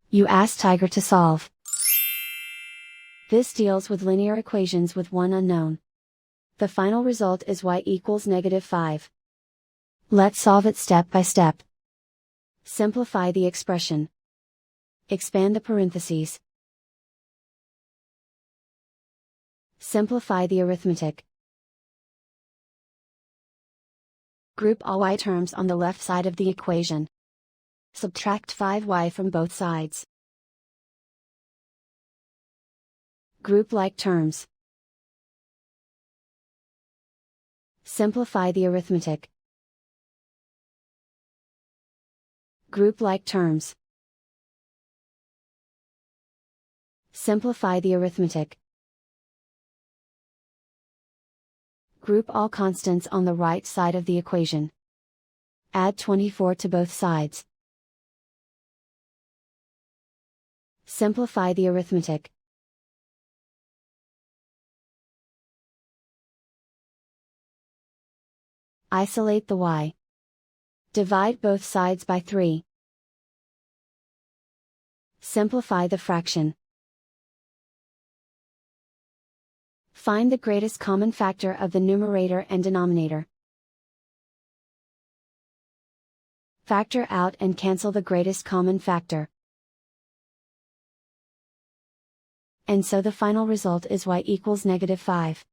You ask Tiger to solve. This deals with linear equations with one unknown. The final result is y equals -5. Let's solve it step by step. Simplify the expression. Expand the parentheses. Simplify the arithmetic. Group all y terms on the left side of the equation. Subtract 5y from both sides. Group like terms. Simplify the arithmetic. Group like terms. Simplify the arithmetic. Group all constants on the right side of the equation. Add 24 to both sides. Simplify the arithmetic. Isolate the y. Divide both sides by 3. Simplify the fraction. Find the greatest common factor of the numerator and denominator. Factor out and cancel the greatest common factor. And so the final result is y equals -5.